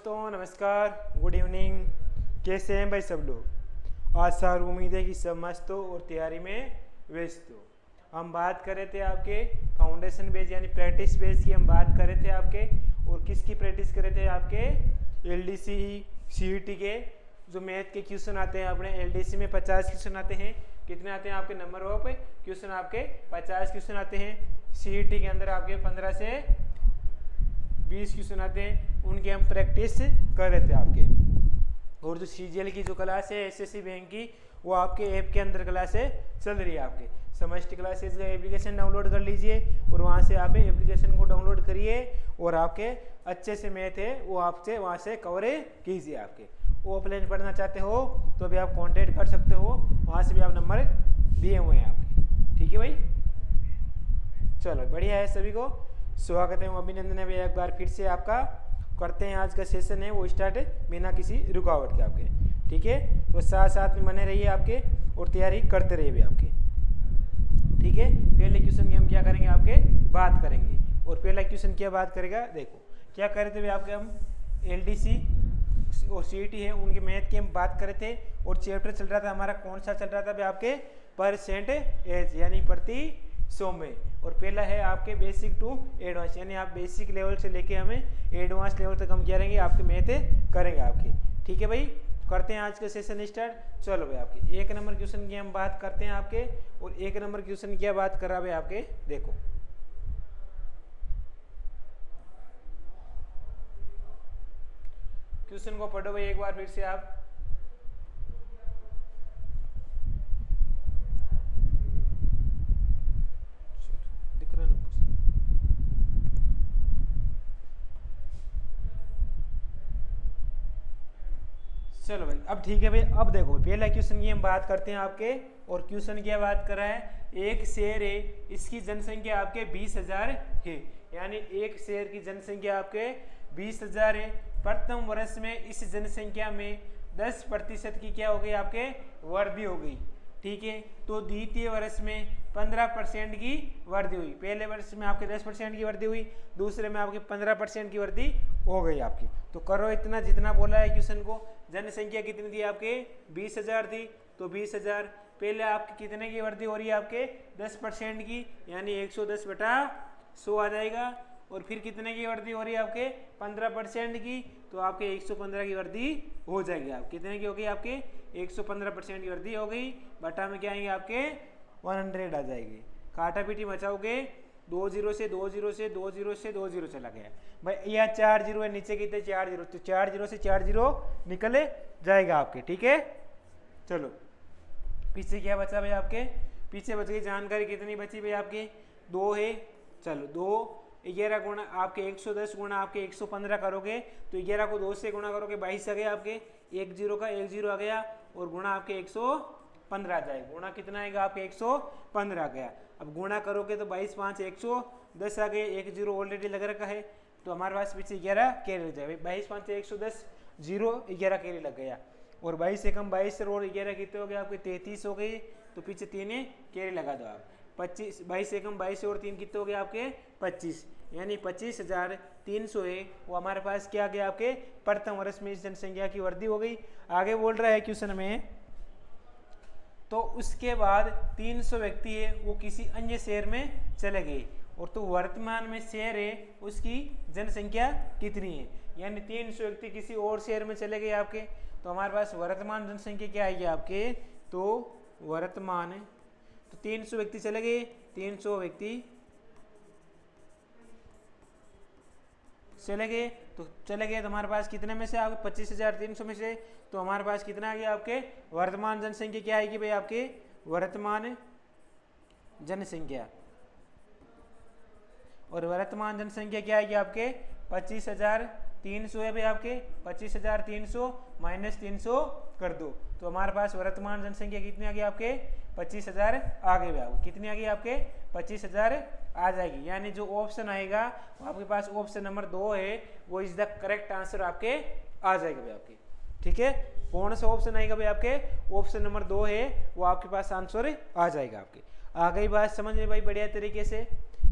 दोस्तों नमस्कार, good evening. कैसे हैं भाई सब लोग? आज सार उम्मीद है कि सब मस्त हो और तैयारी में व्यस्त हो। हम बात कर रहे थे आपके फाउंडेशन बेस यानी प्रैक्टिस बेस की हम बात कर रहे थे आपके, और किसकी प्रैक्टिस कर रहे थे? आपके एलडीसी सीईटी के जो मैथ के क्वेश्चन आते हैं। अपने एलडीसी में 50 क्वेश्चन आते हैं। कितने आते हैं आपके? नंबर ऑफ क्वेश्चन आपके 50 क्वेश्चन आते हैं। सीईटी के अंदर आपके 15 से 20 क्वेश्चन आते हैं, उनकी हम प्रैक्टिस कर रहे थे आपके। और जो सीजीएल की जो क्लास है एसएससी बैंक की, वो आपके ऐप के अंदर क्लास है चल रही है आपके। समष्टि क्लासेस का एप्लीकेशन डाउनलोड कर लीजिए और वहाँ से आप एप्लीकेशन को डाउनलोड करिए और आपके अच्छे से मैथ है वो आपसे वहाँ से कवर कीजिए। आपके ऑफलाइन पढ़ना चाहते हो तो भी आप कांटेक्ट कर सकते हो, वहाँ से भी आप नंबर दिए हुए हैं आपके। ठीक है भाई, चलो बढ़िया है। सभी को स्वागत है, अभिनंदन है भैया। एक बार फिर से आपका करते हैं आज का सेशन है वो स्टार्ट बिना किसी रुकावट के आपके। ठीक है, तो साथ साथ में बने रहिए आपके और तैयारी करते रहिए भी आपके। ठीक है, पहले क्वेश्चन की हम क्या करेंगे आपके बात करेंगे। और पहला क्वेश्चन क्या बात करेगा, देखो क्या कर रहे थे आपके हम एलडीसी और सीईटी है उनके मैथ की हम बात कर रहे थे। और चैप्टर चल रहा था हमारा, कौन सा चल रहा था भाई आपके? परसेंटेज यानी प्रति 100 में। और पहला है आपके बेसिक टू एडवांस, यानी आप बेसिक लेवल से लेके हमें एडवांस लेवल तक हम क्या करेंगे आपके मैथ करेंगे आपके। ठीक है भाई, करते हैं आज का सेशन स्टार्ट। चलो भाई आपके एक नंबर क्वेश्चन की हम बात करते हैं आपके। और एक नंबर क्वेश्चन की बात कर रहा है आपके, देखो क्वेश्चन को पढ़ो भाई एक बार फिर से आप। दिख रहा है ना? चलो भाई अब ठीक है भाई। अब देखो पहला क्वेश्चन की हम बात करते हैं आपके। और क्वेश्चन क्या बात कर रहा है? एक शेर है, इसकी जनसंख्या आपके 20,000 है, यानी एक शेर की जनसंख्या आपके 20,000 है। प्रथम वर्ष में इस जनसंख्या में 10% की क्या हो गई आपके? वृद्धि हो गई। ठीक है, तो द्वितीय वर्ष में 15% की वृद्धि हुई। पहले वर्ष में आपके 10% की वृद्धि हुई, दूसरे में आपके 15% की वृद्धि हो गई आपकी। तो करो इतना जितना बोला है क्वेश्चन को। जनसंख्या कितनी थी आपके? 20,000 थी, तो 20,000 पहले आपकी कितने की वृद्धि हो रही है आपके? 10% की, यानी 110/100 आ जाएगा। और फिर कितने की वृद्धि हो रही है आपके? 15% की, तो आपके 115 की वृद्धि हो जाएगी। आप कितने की हो गई आपके? 115% की वृद्धि हो गई। बटा में क्या आएंगे आपके? 100 आ जाएगी। काटा पीटी मचाओगे, 2 0 से 2 0 से 2 0 से 2 0 चला गया भाई। यहाँ 4 0 है, नीचे कितने? 4 0, तो 4 0 से 4 0 निकले जाएगा आपके। ठीक है, चलो पीछे क्या बचा भाई आपके? पीछे बच गई जानकारी कितनी बची भाई आपकी? 2 है। चलो 2 11 गुणा आपके 110 गुणा आपके 115 करोगे, तो 11 को 2 से गुणा करोगे 22 आ गया आपके। 1 0 का 1 0 आ गया, और गुणा आपके 115 आ जाएगा। गुणा कितना आएगा आपके? 115 आ गया। अब गुणा करोगे तो 22 5 110 आ गए। 1 0 ऑलरेडी लग रखा है, तो हमारे पास पीछे 11 कैरी लग जाएगा। 22 5 110 0 11 कैरी लग गया। और 22 से कम 22 और 11 कितने हो गए आपके? 33 हो गई, तो पीछे 3 कैरी लगा दो आप। 25 22 से कम 22 और 3 कितने हो गए आपके? 25, यानी 25,300 है वो हमारे पास क्या आ गया आपके? प्रथम वर्ष में इस जनसंख्या की वृद्धि हो गई। आगे बोल रहा है क्वेश्चन में, तो उसके बाद 300 व्यक्ति है वो किसी अन्य शहर में चले गए। और तो वर्तमान में शहर है उसकी जनसंख्या कितनी है? यानी 300 व्यक्ति किसी और शहर में चले गए आपके, तो हमारे पास वर्तमान जनसंख्या क्या आएगी आपके? तो वर्तमान, तो 300 व्यक्ति चले गए, 300 व्यक्ति चले गए, तो चले गए तो हमारे पास कितने में से आ गए? 25,300 में से। तो हमारे पास कितना आ गया आपके? वर्तमान जनसंख्या क्या आएगी भाई आपके? वर्तमान जनसंख्या, और वर्तमान जनसंख्या क्या आएगी आपके? 25,300 है भाई आपके। 25,300 माइनस 300 कर दो, तो हमारे पास वर्तमान जनसंख्या कितनी आ गई आपके? 25,000 आ गई भाई आपको। कितनी आ गई आपके? 25,000 आ जाएगी। यानी जो ऑप्शन आएगा वो आपके पास ऑप्शन नंबर 2 है, वो इज द करेक्ट आंसर आपके आ जाएगा भाई आपके। ठीक है, कौन सा ऑप्शन आएगा भाई आपके? ऑप्शन नंबर 2 है, वो आपके पास आंसर आ जाएगा आपके। आ गई बात समझ में भाई बढ़िया तरीके से?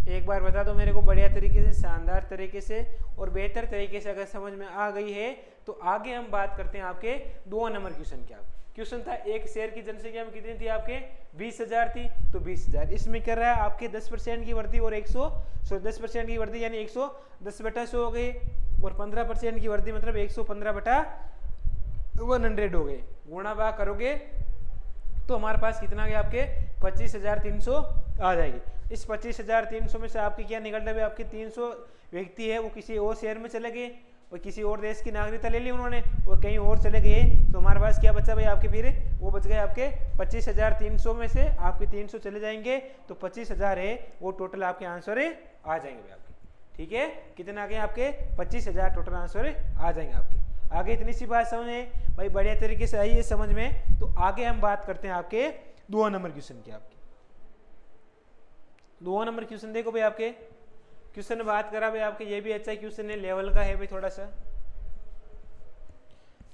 एक बार बता दो मेरे को बढ़िया तरीके से, शानदार तरीके से और बेहतर तरीके से अगर समझ में आ गई है तो आगे हम बात करते हैं आपके 2 नंबर क्वेश्चन क्या। क्वेश्चन था एक शहर की जनसंख्या में कितनी थी आपके 20,000 थी, तो 20,000। इसमें कर रहा है आपके 10% की वृद्धि और 10% की वृद्धि यानी 110/100 हो गई, और 15% की वृद्धि मतलब 115/100 हो गए। गुणा भाग करोगे तो हमारे पास कितना गया आपके 25,300 आ जाएगी। इस 25,300 में से आपके क्या निकल रहे, आपके 300 व्यक्ति है वो किसी और शहर में चले गए और किसी और देश की नागरिकता ले ली उन्होंने और कहीं और चले गए, तो हमारे पास क्या बचा भाई आपके, फिर वो बच गए आपके 25,300 में से आपके 300 चले जाएंगे तो 25,000 है वो टोटल आपके आंसर आ जाएंगे भाई आपके। ठीक है, कितने आ गए आपके 25,000 टोटल आंसर आ जाएंगे आपके। आगे इतनी सी बात समझे भाई, बढ़िया तरीके से आई है समझ में। तो आगे हम बात करते हैं आपके 2 नंबर क्वेश्चन की। आपके 2 नंबर क्वेश्चन देखो भाई, आपके क्वेश्चन बात करा भाई आपके, ये भी अच्छा क्वेश्चन है, लेवल का है भाई थोड़ा सा।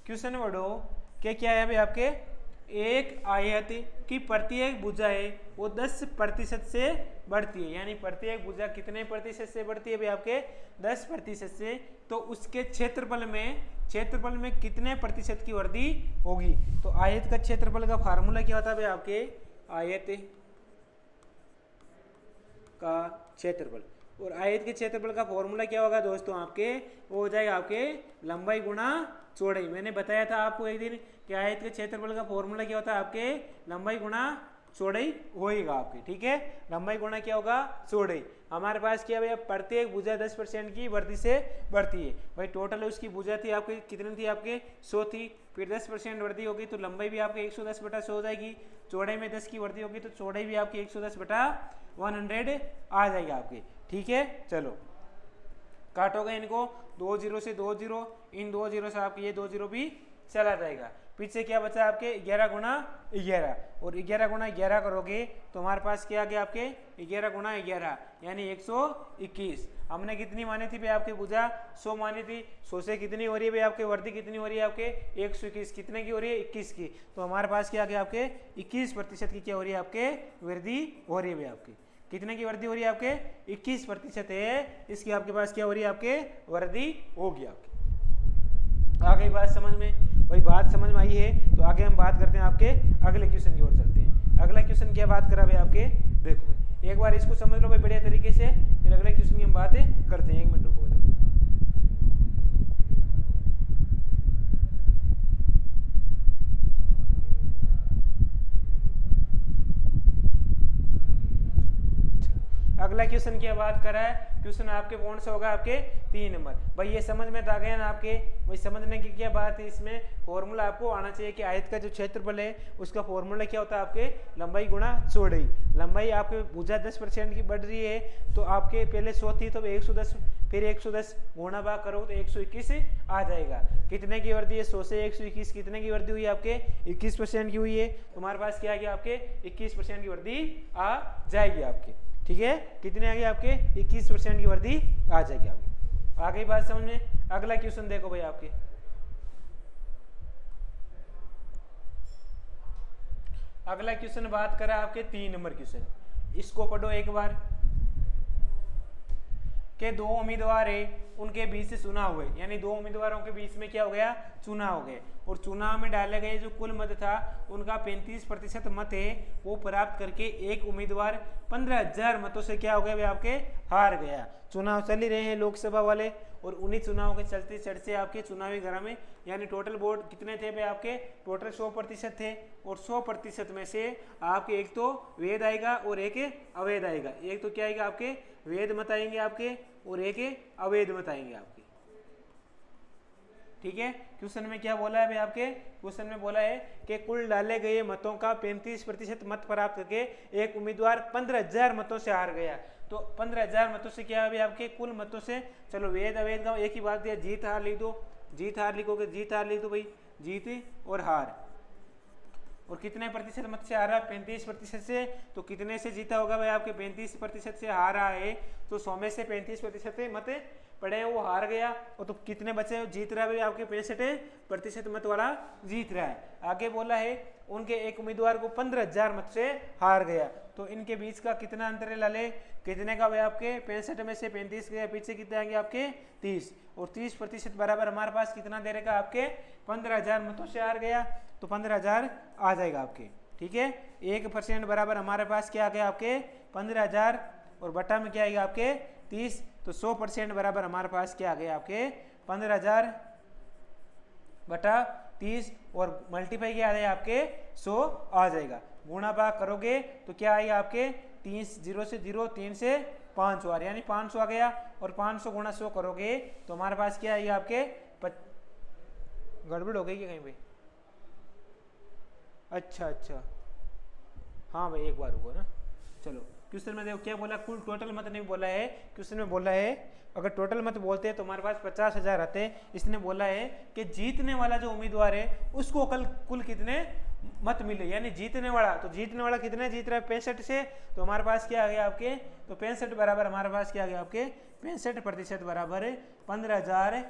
क्वेश्चन पढ़ो क्या है भाई आपके, एक आयत की प्रत्येक भुजा है वो 10% से बढ़ती है, यानी प्रत्येक भुजा कितने प्रतिशत से बढ़ती है भाई आपके 10% से, तो उसके क्षेत्रफल में कितने प्रतिशत की वृद्धि होगी। तो आयत का क्षेत्रफल का फार्मूला क्या होता है भाई आपके, आयत का क्षेत्रफल, और आयत के क्षेत्रफल का फॉर्मूला क्या होगा दोस्तों आपके, वो हो जाएगा आपके लंबाई गुणा चौड़ाई। मैंने बताया था आपको एक दिन कि आयत के क्षेत्रफल का फॉर्मूला क्या होता है आपके, लंबाई गुणा चौड़ाई होएगा आपके। ठीक है, लंबाई गुणा क्या होगा चौड़ाई। हमारे पास क्या भैया, प्रत्येक भुजा 10% की वृद्धि से बढ़ती है भाई। टोटल उसकी भुजा थी आपकी कितनी थी आपके 100 थी, फिर 10% वृद्धि होगी तो लंबाई भी आपके 110/100 हो जाएगी। चौड़ाई में 10 की वृद्धि होगी तो चौड़ाई भी आपकी 110/100 आ जाएगी आपकी। ठीक है, चलो काटोगे इनको, 2 0 से 2 0, इन 2 0 से आपके ये 2 0 भी चला जाएगा। पीछे क्या बचा आपके 11 गुणा 11, और 11 गुणा 11 करोगे तो हमारे पास क्या आ गया आपके 11 गुणा 11 यानी 121। हमने कितनी मानी थी भाई आपके भुजा 100 मानी थी, 100 से कितनी हो रही है भाई आपके वृद्धि कितनी हो रही है आपके 121, कितने की हो रही है 21 की। तो हमारे पास क्या आ गया आपके 21% की क्या हो रही है आपके वृद्धि हो रही है भाई आपकी। कितने की वृद्धि हो रही है आपके 21% है, इसकी आपके पास क्या हो रही है आपके वृद्धि होगी आपकी। आ गई बात समझ में भाई, बात समझ में आई है तो आगे हम बात करते हैं आपके अगले क्वेश्चन की ओर चलते हैं। अगला क्वेश्चन क्या बात करा भाई आपके, देखो भाई एक बार इसको समझ लो भाई बढ़िया तरीके से, फिर अगले क्वेश्चन की हम बातें करते हैं। 1 मिनट रुको। अगला क्वेश्चन की बात करा है, क्वेश्चन आपके कौन सा होगा आपके 3 नंबर। भाई ये समझ में आ गया ना आपके, भाई समझने की क्या बात है, इसमें फॉर्मूला आपको आना चाहिए कि आयत का जो क्षेत्रफल है उसका फॉर्मूला क्या होता है आपके लंबाई गुणा चौड़ाई। लंबाई आपके भुजा 10% की बढ़ रही है तो आपके पहले 100 थी तो 110, फिर 110 गुणा भाग करो तो 121 आ जाएगा। कितने की वृद्धि है 100 से 121, कितने की वृद्धि हुई है आपके 21% की हुई है। तुम्हारे पास क्या आ गया आपके 21% की वृद्धि आ जाएगी आपके। ठीक है, कितने आ गए आपके 21% की वृद्धि आ जाएगी आपकी। आ गई बात समझ में। अगला क्वेश्चन देखो भाई आपके, अगला क्वेश्चन बात करा आपके 3 नंबर क्वेश्चन। इसको पढ़ो एक बार के 2 उम्मीदवार है उनके बीच से चुनाव हुए, यानी 2 उम्मीदवारों के बीच में क्या हो गया चुनाव हो गए, और चुनाव में डाले गए जो कुल मत था उनका 35% मत है वो प्राप्त करके एक उम्मीदवार 15,000 मतों से क्या हो गया भाई आपके हार गया। चुनाव चल ही रहे हैं लोकसभा वाले, और उन्हीं चुनाव के चलते चर्चे आपके चुनावी घर में, यानी टोटल वोट कितने थे भाई आपके टोटल 100% थे, और 100% में से आपके एक तो वेद आएगा और एक अवैध आएगा। एक तो क्या आएगा आपके वेद मत आएंगे आपके और एक अवैध मत आएंगे आपके। ठीक है, क्वेश्चन में क्या बोला है भाई आपके, क्वेश्चन में बोला है कि कुल डाले गए मतों का 35% मत प्राप्त करके एक उम्मीदवार 15,000 मतों से हार गया। तो 15,000 मतों से क्या है भाई आपके कुल मतों से, चलो वेद अवैध का एक ही बात दिया, जीत हार लिख दो, जीत हार लिखोगे, जीत हार लिख दो भाई, जीत और हार। और कितने प्रतिशत मत से हारा 35% से, तो कितने से जीता होगा भाई आपके 35% से हारा है, तो 100 में से 35% मत पड़े हैं वो हार गया, और तो कितने बचे जीत रहा है भाई आपके 65% मत वाला जीत रहा है। आगे बोला है उनके एक उम्मीदवार को 15,000 मत से हार गया, तो इनके बीच का कितना अंतर है लाले, कितने का भाई आपके 65 में से 35 गया, पीछे कितने आएंगे आपके 30, और 30% बराबर हमारे पास कितना दे रहेगा आपके 15,000 मतों से हार गया, तो 15,000 आ जाएगा आपके। ठीक है, 1% बराबर हमारे पास क्या आ गया आपके 15,000, और बटा में क्या आएगा आपके 30, तो 100% बराबर हमारे पास क्या आ गया आपके 15,000 बटा 30, और मल्टीप्लाई क्या आ जाएगा आपके 100 आ जाएगा। गुणा भाग करोगे तो क्या आएगा आपके 30 0 से 0 3 से 500 आ रहा है, यानी 500 आ गया, और 500 गुणा 100 करोगे तो हमारे पास क्या आएगा आपके गड़बड़ हो गई क्या कहीं पे? अच्छा अच्छा, हाँ भाई एक बार रुको ना। चलो क्वेश्चन में देखो क्या बोला, कुल टोटल मत नहीं बोला है, क्वेश्चन में बोला है अगर टोटल मत बोलते हैं तो हमारे पास 50,000 आते हैं। इसने बोला है कि जीतने वाला जो उम्मीदवार है उसको कल कुल कितने मत मिले, यानी जीतने वाला, तो जीतने वाला कितने जीत रहा है 65 से, तो हमारे पास क्या आ गया आपके, तो 65 बराबर हमारे पास क्या आ गया आपके 65% बराबर 15,000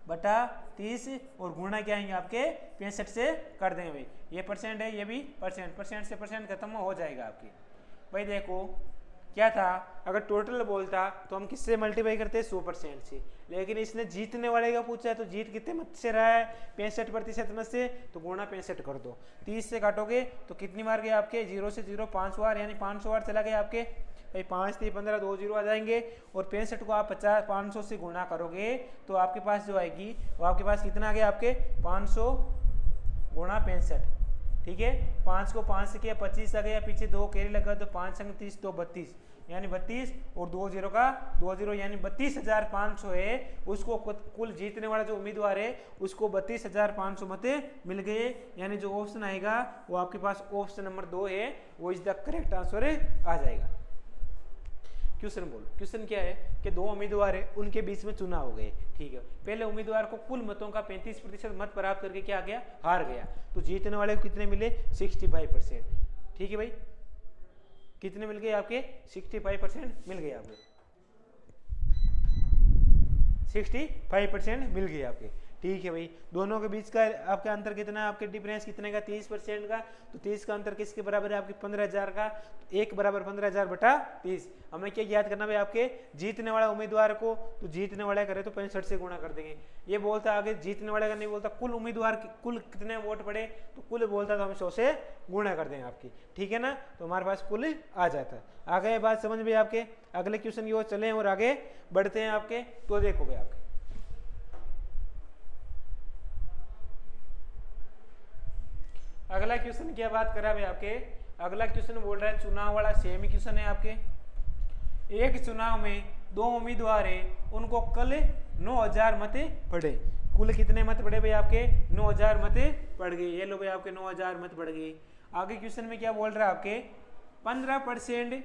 बटा 30, और गुणा क्या आएंगे आपके 65 से कर देंगे भाई, ये परसेंट है ये भी परसेंट, परसेंट से परसेंट खत्म हो जाएगा आपकी। भाई देखो क्या था, अगर टोटल बोलता तो हम किससे मल्टीप्लाई करते 100% से, लेकिन इसने जीतने वाले का पूछा है, तो जीत कितने मत से रहा है 65% मत से, तो गुणा 65 कर दो, 30 से काटोगे तो कितनी बार गए आपके 0 से 0 5 बार, यानी 500 बार चला गया आपके भाई, 5 3 15 2 0 आ जाएंगे, और 65 को आप 500 से गुणा करोगे तो आपके पास जो आएगी वो आपके पास कितना आ गया आपके 500 गुणा 65। ठीक है, 5 को 5 से किया 25 आ गया, पीछे 2 कैरी लगा तो 5 संग 30 तो 32, यानी 32, और 2 0 का 2 0, यानी 32,500 है, उसको कुल जीतने वाला जो उम्मीदवार है उसको 32,500 मत मिल गए, यानी जो ऑप्शन आएगा वो आपके पास ऑप्शन नंबर 2 है, वो इज द करेक्ट आंसर आ जाएगा। क्वेश्चन बोलो, क्वेश्चन क्या है कि दो उम्मीदवार है उनके बीच में चुनाव हो गए। ठीक है, पहले उम्मीदवार को कुल मतों का 35% मत प्राप्त करके क्या आ गया, हार गया, तो जीतने वाले को कितने मिले 65%। ठीक है भाई, कितने मिल गए आपके 65% मिल गए आपके, 65% मिल गए आपके। ठीक है भाई, दोनों के बीच का आपका अंतर कितना है, आपके डिफरेंस कितने का 30% का, तो 30 का अंतर किसके बराबर है आपके 15,000 का, तो 1 बराबर 15,000 बटा 30। हमें क्या याद करना भाई आपके जीतने वाला उम्मीदवार को, तो जीतने वाला करे तो 65 से गुणा कर देंगे, ये बोलता आगे जीतने वाले का नहीं बोलता, कुल उम्मीदवार कुल कितने वोट पड़े, तो कुल बोलता तो हम 100 से गुणा कर देंगे आपकी। ठीक है ना, तो हमारे पास कुल आ जाता है। आ गए बात समझ में आपके, अगले क्वेश्चन की ओर चले और आगे बढ़ते हैं आपके, तो देखो भाई आपके अगला क्वेश्चन क्या बात करा भाई आपके, अगला क्वेश्चन बोल रहा है चुनाव वाला, सेम ही क्वेश्चन है आपके। एक चुनाव में दो उम्मीदवार है, उनको कल 9,000 मत पड़े, कुल कितने मत पड़े भाई आपके 9,000 मत पड़ गए, ये लो भाई आपके 9,000 मत पड़ गए। आगे क्वेश्चन में क्या बोल रहा है आपके 15%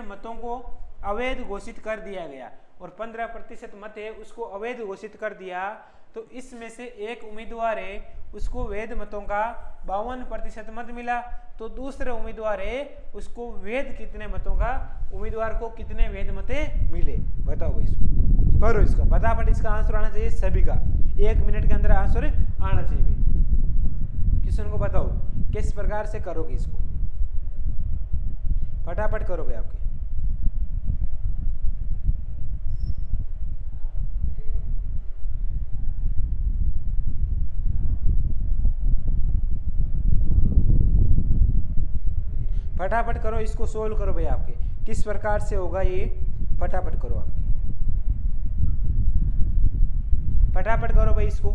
मतों को अवैध घोषित कर दिया गया, और 15% मत है उसको अवैध घोषित कर दिया, तो इसमें से एक उम्मीदवार है उसको वैध मतों का 52% मत मिला, तो दूसरे उम्मीदवार है उसको वैध कितने मतों का, उम्मीदवार को कितने वैध मत मिले, बताओ भाई इसको करो, इसका फटाफट इसका आंसर आना चाहिए सभी का, 1 मिनट के अंदर आंसर आना चाहिए भाई। क्वेश्चन को बताओ किस प्रकार से करोगे, इसको फटाफट करो भाई आपके। फटाफट करो, इसको सोल्व करो भाई आपके, किस प्रकार से होगा ये, फटाफट करो आपके, फटाफट करो भाई, इसको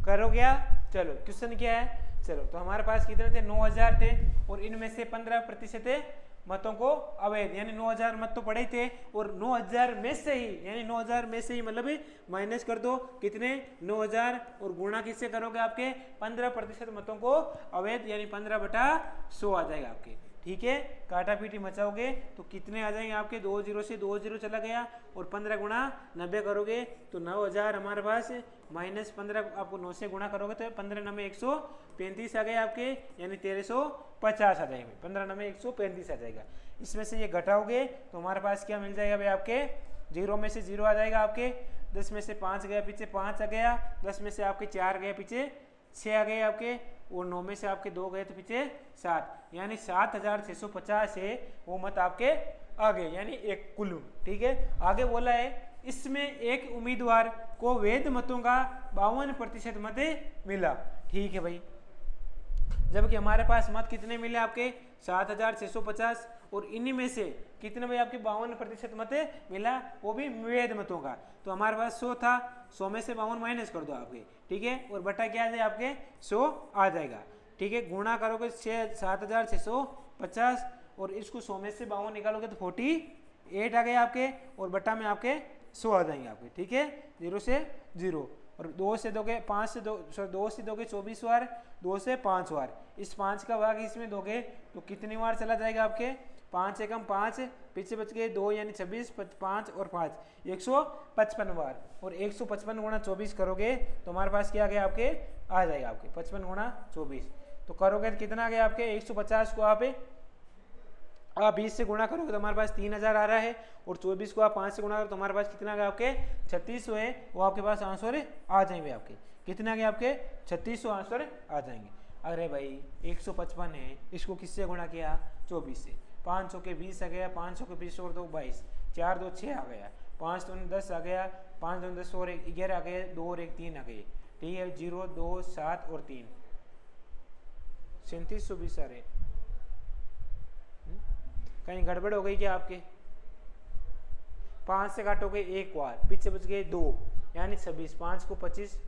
करो क्या। चलो क्वेश्चन क्या है, चलो तो हमारे पास कितने थे 9,000 थे, और इनमें से 15% मतों को अवैध, यानी 9,000 मत तो पड़े थे, और 9,000 में से ही, यानी 9,000 में से ही मतलब माइनस कर दो कितने 9,000, और गुणा किससे करोगे आपके 15% मतों को अवैध, यानी 15/100 आ जाएगा आपके। ठीक है, काटा पीटी मचाओगे तो कितने आ जाएंगे आपके 2 0 से 2 0 चला गया, और 15 गुणा 90 करोगे तो 9,000 हमारे पास, माइनस 15 आपको 9 से गुणा करोगे तो 15 9 135 आ गए आपके, यानी 1350 आ जाएंगे, 15 9 135 आ जाएगा। इसमें से ये घटाओगे तो हमारे पास क्या मिल जाएगा भाई आपके जीरो में से जीरो आ जाएगा आपके, 10 में से 5 गया पीछे 5 आ गया, 10 में से आपके 4 गए पीछे 6 आ गए आपके, और 9 में से आपके 2 गए तो पीछे 7, यानी 7650 है वो मत आपके आ गए, यानी एक कुल। ठीक है, आगे बोला है इसमें एक उम्मीदवार को वैध मतों का 52% मत मिला। ठीक है भाई, जबकि हमारे पास मत कितने मिले आपके 7650, और इन्हीं में से कितने भाई आपके 52% मत मिला, वो भी वैध मतों का। तो हमारे पास 100 था, 100 में से 52 माइनस कर दो आपके। ठीक है, और बटा क्या आ जाए आपके 100 आ जाएगा। ठीक है, गुणा करोगे 7650 और इसको 100 में से 52 निकालोगे तो 48 आ गए आपके, और बटा में आपके 100 आ जाएंगे आपके। ठीक है, 0 से 0, और 2 से दोगे 5 से 2 से दोगे 24 बार, 2 से 5 बार, इस 5 का भाग इसमें दोगे तो कितनी बार चला जाएगा आपके 5 एकम 5, पीछे बच गए 2 यानी 26, 5 और 5 155 बार, और 155 गुणा 24 करोगे तो हमारे पास क्या आ गया आपके आ जाएगा आपके 55 गुणा 24, तो करोगे तो कितना आ गया आपके 150 को आप 20 से गुणा करोगे तो हमारे पास 3000 आ रहा है, और 24 को आप 5 से गुणा करोगे तो हमारे पास कितना आ गया आपके 3600 है, वो आपके पास आंसर आ जाएंगे आपके। कितना आ गया आपके 3600 आंसर आ जाएंगे। अरे भाई 155 है, इसको किससे गुणा किया 24 से, 500 के 20 आ गया, 500 के 20 और 2 22, 4 2 6 आ गया, 5 2 10 आ गया, 5 2 10 और 1 11 आ गए, 2 और 1 3 आ गए। ठीक है, 0 2 7 और 3 3720 आ रहे। कहीं गड़बड़ हो गई क्या आपके, 5 से काटोगे 1 बार, पीछे बच गए 2 यानी 26, 5 को 25,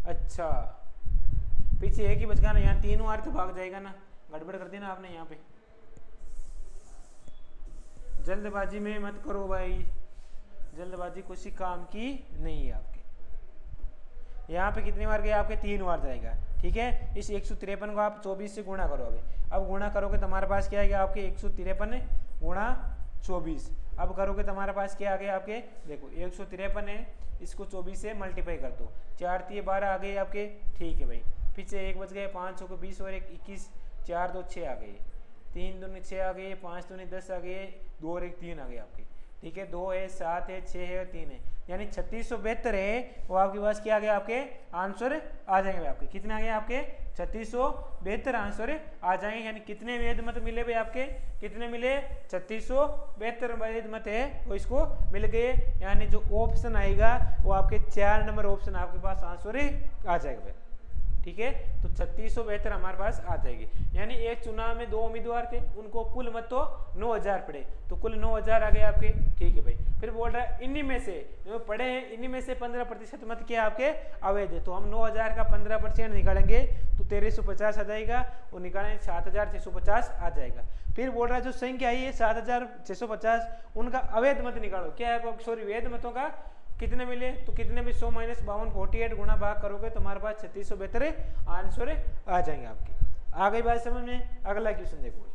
अच्छा पीछे 1 ही बच गया ना, यहाँ 3 बार तो भाग जाएगा ना, गड़बड़ कर दी ना आपने यहाँ पे। जल्दबाजी में मत करो भाई, जल्दबाजी किसी काम की नहीं है आपके। यहाँ पे कितनी बार गए आपके 3 बार जाएगा। ठीक है, इस 153 को आप 24 से गुणा करो। अब गुणा करोगे तो हमारे पास क्या आएगा आपके 153 गुणा 24, अब करोगे तो हमारे पास क्या आ गया आपके, देखो 153 है, इसको 24 से मल्टीप्लाई कर दो, 4 3 12 आ गए आपके। ठीक है भाई, पीछे 1 बच गए, 500 को 20 और 1 21, 4 2 6 आ गए, 3 2 6 आ गए, 5 2 10 आ गए, 2 और 1 3 आ गए आपके। ठीक है, 2 है 7 है 6 है और 3 है, यानी 3672 है वो आपके पास क्या आ गया आपके आंसर आ जाएंगे आपके। कितने आ गए आपके 3672 आंसर आ जाएंगे। यानी कितने वेद मत मिले भाई आपके, कितने मिले 3672 वेद मत है वो इसको मिल गए। यानी जो ऑप्शन आएगा वो आपके 4 नंबर ऑप्शन आपके पास आंसर आ जाएगा भाई। ठीक है, तो 3672 हमारे पास आ जाएगी। यानी एक चुनाव में 2 उम्मीदवार थे, उनको कुल मत तो 9000 पड़े, तो कुल 9000 आ गए आपके। ठीक है भाई, फिर बोल रहा है इन्हीं में से जो पड़े हैं इन्हीं में से 15% मत क्या आपके अवैध है, तो हम 9000 का 15% निकालेंगे तो 1350 आ जाएगा, और निकालेंगे 7650 आ जाएगा। फिर बोल रहा है जो संख्या आई है 7650 उनका अवैध मत निकालो, क्या है सॉरी वैध मतों का कितने मिले, तो कितने में 100 - 52 48 गुणा भाग करोगे तो हमारे पास 3672 आंसर आ जाएंगे आपके। आ गई बात समझ में। अगला क्वेश्चन देखो,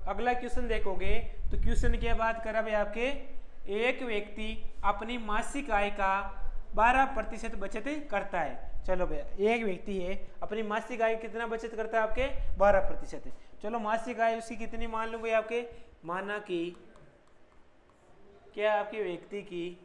अगला क्वेश्चन देखोगे तो क्वेश्चन क्या बात करा भाई आपके, एक व्यक्ति अपनी मासिक आय का 12% बचत करता है। चलो भैया एक व्यक्ति है अपनी मासिक आय कितना बचत करता है आपके 12%। चलो मासिक आय उसकी कितनी मान लो भाई आपके, माना कि क्या आपके व्यक्ति की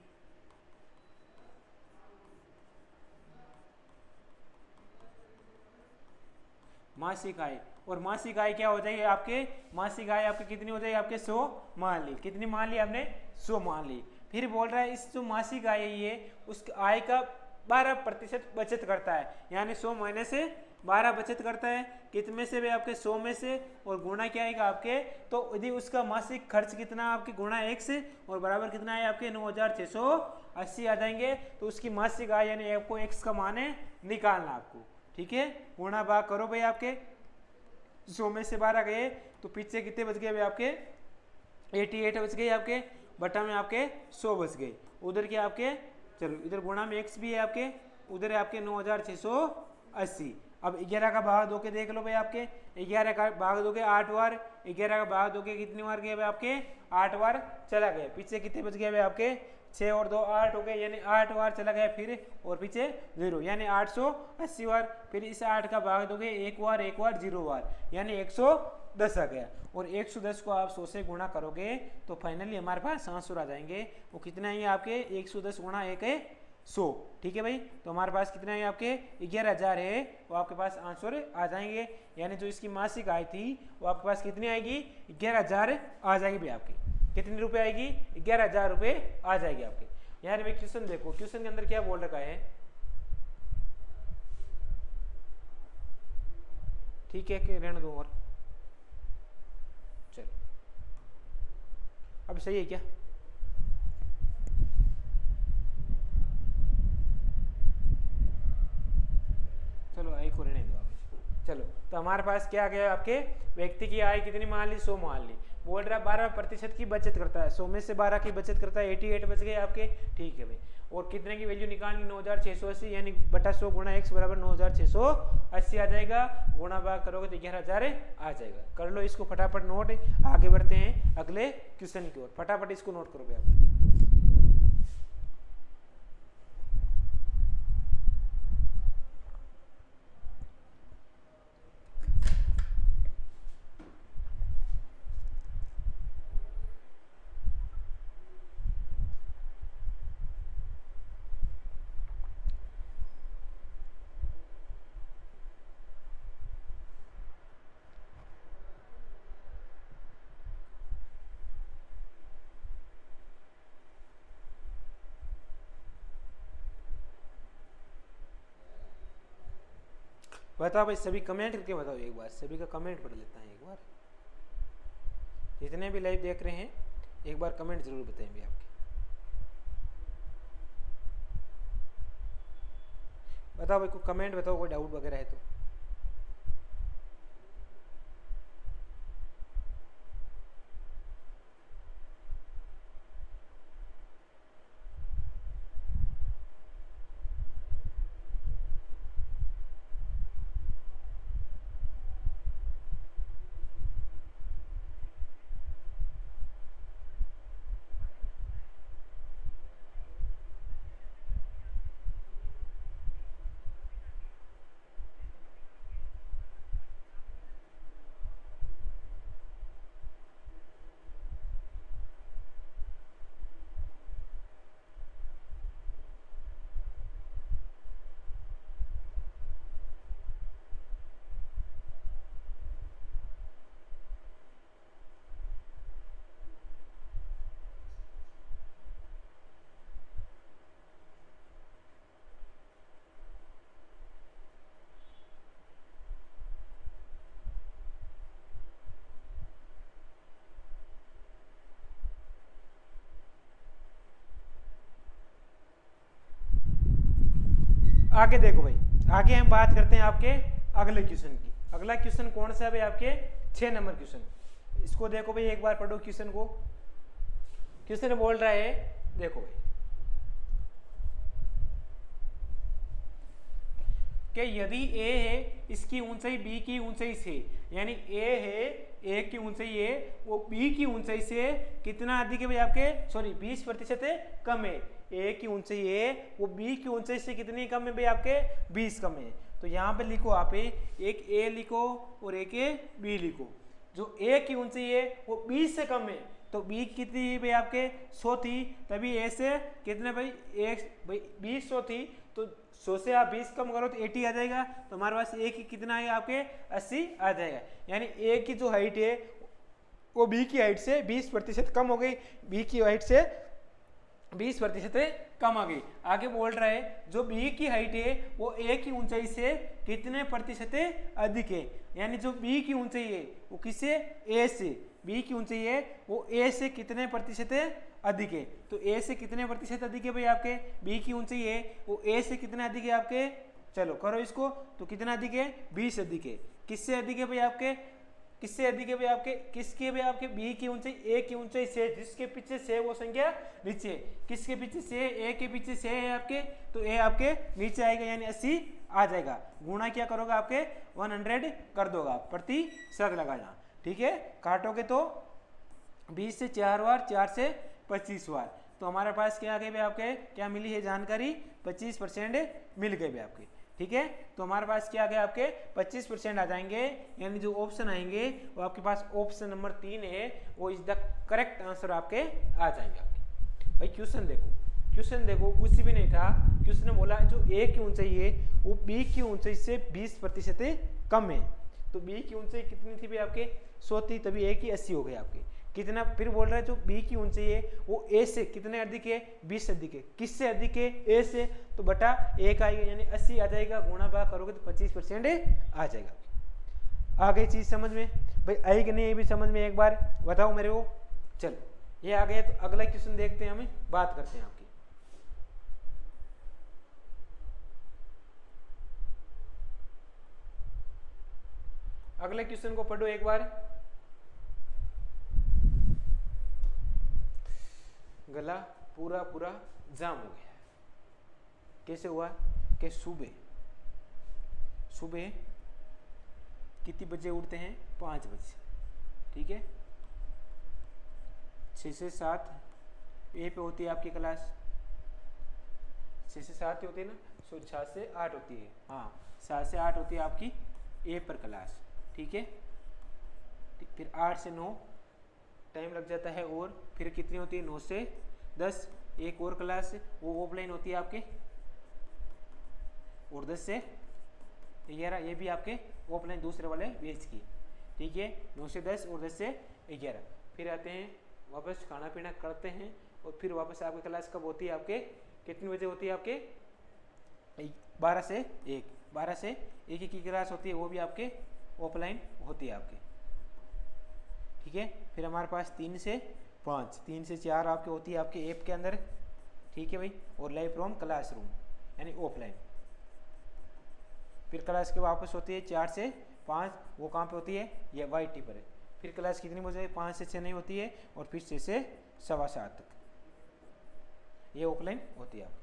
मासिक आय, और मासिक आय क्या हो जाएगी आपके, मासिक आय आपके कितनी हो जाएगी आपके 100 मान ली। कितनी मान ली आपने 100 मान ली। फिर बोल रहा है इस जो मासिक आय है ये उस आय का 12% बचत करता है, यानी 100 महीने से 12 बचत करता है। कितने से भी आपके 100 में से, और गुणा क्या आएगा आपके, तो यदि उसका मासिक खर्च कितना आपके गुणा 1 से, और बराबर कितना है आपके 9680 आ जाएंगे। तो उसकी मासिक आय यानी आपको x का मान है निकालना आपको। ठीक है, गुणा भाग करो भाई आपके 100 में से 12 गए तो पीछे कितने बच गए भाई आपके 88 बच गए आपके, बटा में आपके 100 बच गए। उधर के आपके चलो इधर गुणा में x भी है आपके, उधर है आपके 9680। अब 11 का भाग दो के देख लो भाई आपके, 11 का भाग दोगे 8 बार, 11 का भाग दोगे कितनी बार गए भाई आपके 8 बार चला गया। पीछे कितने बच गए भाई आपके 6 और 2 8 हो गए, यानी 8 बार चला गया फिर, और पीछे 0 यानी 880 बार। फिर इस 8 का भाग दोगे 1 बार 0 बार, यानी 110 आ गया। और 110 को आप 100 से गुणा करोगे तो फाइनली हमारे पास आंसर आ जाएंगे। वो कितने आएंगे आपके 110 गुणा 1 है 100। ठीक है भाई, तो हमारे पास कितने आएंगे आपके 11,000 है, वो आपके पास आंसर आ जाएंगे। यानी जो इसकी मासिक आय थी वो आपके पास कितनी आएगी 11,000 आ जाएगी भाई आपकी। कितने रुपए आएगी 11,000 रुपये आ जाएगी आपके। यार भाई क्वेश्चन देखो, क्वेश्चन के अंदर क्या बोल रखा है, ठीक है कि रहने दो और चलो अब सही है क्या। चलो आई को रहने दो आप। चलो तो हमारे पास क्या आ गया आपके, व्यक्ति की आय कितनी मान ली 100 मान ली, बोल रहा 12% की बचत करता है, 100 में से 12 की बचत करता है 88 बच गए आपके। ठीक है भाई, और कितने की वैल्यू निकालनी 9,680 यानी बटा 100 गुणा x बराबर 9,680 आ जाएगा। गुणा भाग करोगे तो 11,000 आ जाएगा। कर लो इसको फटाफट नोट, आगे बढ़ते हैं अगले क्वेश्चन की ओर। फटाफट इसको नोट करोगे आप। बताओ भाई, सभी कमेंट करके बताओ एक बार, सभी का कमेंट पढ़ लेता है एक बार। जितने भी लाइव देख रहे हैं एक बार कमेंट जरूर बताएं भी आपके। बताओ भाई, कोई कमेंट बताओ, कोई डाउट वगैरह है तो। आगे देखो भाई, आगे हम बात करते हैं आपके अगले क्वेश्चन की। अगला क्वेश्चन कौन सा है भाई आपके 6 नंबर क्वेश्चन। इसको देखो भाई, एक बार पढ़ो क्वेश्चन को। क्वेश्चन बोल रहा है, देखो भाई कि यदि a है, इसकी ऊंचाई b की ऊंचाई से, यानी a है, a की ऊंचाई है, वो b की ऊंचाई से कितना अधिक है भाई आपके, सॉरी 20% कम है। a की ऊंचाई है वो b की ऊंचाई से कितनी कम है भाई आपके 20 कम है। तो यहाँ पे लिखो आप, एक a लिखो और एक b लिखो। जो a की ऊंचाई है वो 20 से कम है, तो b कितनी भाई आपके 100 थी, तभी a से कितने भाई 20 100 थी, तो 100 से आप 20 कम करो तो 80 आ जाएगा। तो हमारे पास a की कितना है आपके 80 आ जाएगा। यानी a की जो हाइट है वो b की हाइट से 20% कम हो गई, b की हाइट से 20% कम आ गई। आगे बोल रहा है जो b की हाइट है वो a की ऊंचाई से कितने प्रतिशत अधिक है। यानी जो b की ऊंचाई है वो किससे, a से, b की ऊंचाई है वो a से कितने प्रतिशत अधिक है। तो a से कितने प्रतिशत अधिक है भाई आपके, b की ऊंचाई है वो a से कितने अधिक है आपके। चलो करो इसको, तो कितना अधिक है 20 अधिक है। किससे अधिक है भाई आपके, किससे अधिक है भाई आपके, किसके भाई आपके b की ऊंचाई a की ऊंचाई से, जिसके पीछे से वो संख्या नीचे, किसके पीछे से, a के पीछे से है आपके, तो a आपके नीचे आएगा यानी 80 आ जाएगा। गुणा क्या करोगे आपके 100 कर दोगा, प्रतिशत लगाना। ठीक है, काटोगे तो 20 से 4 बार, 4 से 25 बार, तो हमारे पास क्या आ गए भाई आपके, क्या मिली है जानकारी 25% मिल गए भाई आपके। ठीक है, तो हमारे पास क्या आ गया आपके 25% आ जाएंगे, यानी जो ऑप्शन आएंगे वो आपके पास ऑप्शन नंबर 3 है, वो इज द करेक्ट आंसर आपके आ जाएंगे आपके। भाई क्वेश्चन देखो कुछ भी नहीं था, क्वेश्चन ने बोला जो ए की ऊंचाई है वो बी की ऊंचाई से 20% कम है, तो बी की ऊंचाई कितनी थी भाई आपके 100 थी, तभी ए की 80 हो गई आपके। कितना फिर बोल रहा है जो बी की ऊंचाई है वो ए से कितने अधिक है 20 अधिक है, किससे अधिक है ए से, तो बटा 1 आएगा, यानी 80 आ जाएगा, गुणा भाग करोगे तो 25% आ जाएगा। आ गई चीज समझ में भाई, आई कि नहीं ये भी समझ में एक बार बताओ मेरे को। चलो ये आ गया, तो अगला क्वेश्चन देखते हैं, हमें बात करते हैं आपकी। अगले क्वेश्चन को पढ़ो एक बार। गला पूरा जाम हो गया, कैसे हुआ कि सुबह कितने बजे उठते हैं 5 बजे, ठीक है, 6 से 7 ए पे होती है आपकी क्लास, 6 से 7 ही होती है ना, 7 से 8 होती है, हाँ 7 से 8 होती है आपकी ए पर क्लास, ठीक है। फिर 8 से 9 टाइम लग जाता है, और फिर कितनी होती है 9 से 10 एक और क्लास वो ऑफलाइन होती है आपके, और 10 से 11 ये भी आपके ऑफलाइन दूसरे वाले बैच की, ठीक है, 9 से 10 और 10 से 11। फिर आते हैं वापस खाना पीना करते हैं, और फिर वापस आपकी क्लास कब होती है आपके, कितने बजे होती है आपके 12 से 1 की क्लास होती है, वो भी आपके ऑफलाइन होती है आपके, ठीक है। फिर हमारे पास 3 से 5 3 से 4 आपके होती है आपके ऐप के अंदर, ठीक है भाई, और लाइव फ्रॉम क्लासरूम यानी ऑफलाइन। फिर क्लास के वापस होती है 4 से 5, वो कहाँ पे होती है, ये वाईटी पर है। फिर क्लास कितनी बजे 5 से 6 नहीं होती है, और फिर 6 से 7:15 तक ये ऑफलाइन होती है आपकी।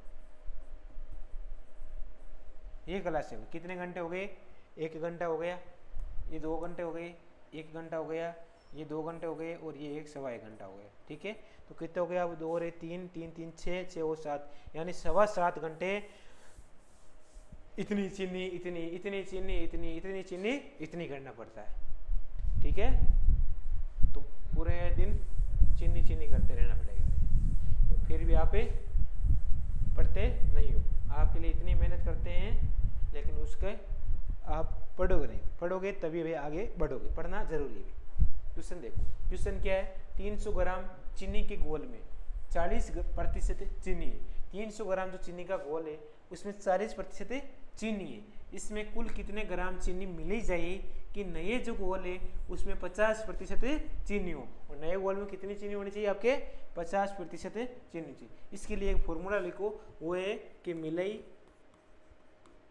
ये क्लास है, कितने घंटे हो गए, 1 घंटा हो गया, ये 2 घंटे हो गए, 1 घंटा हो गया, ये 2 घंटे हो गए, और ये 1 घंटा हो गया, ठीक है। तो कितने हो गया, अब 2 और 3 3 3 6 और 7, यानी 7.25 घंटे इतनी चीनी इतनी करना पड़ता है, ठीक है। तो पूरे दिन चीनी करते रहना पड़ेगा, तो फिर भी आप पढ़ते नहीं हो, आपके लिए इतनी मेहनत करते हैं, लेकिन उसके आप पढ़ोगे तभी भाई आगे बढ़ोगे, पढ़ना जरूरी है। क्वेश्चन देखो, क्वेश्चन क्या है, 300 ग्राम चीनी के घोल में 40% चीनी है, 300 ग्राम जो चीनी का घोल है उसमें 40% चीनी है, इसमें कुल कितने ग्राम चीनी मिली जाए कि नए जो घोल है उसमें 50% चीनी हो, और नए घोल में कितनी चीनी होनी चाहिए आपके 50% चीनी चाहिए। इसके लिए एक फॉर्मूला लिखो, वो है कि मिलाई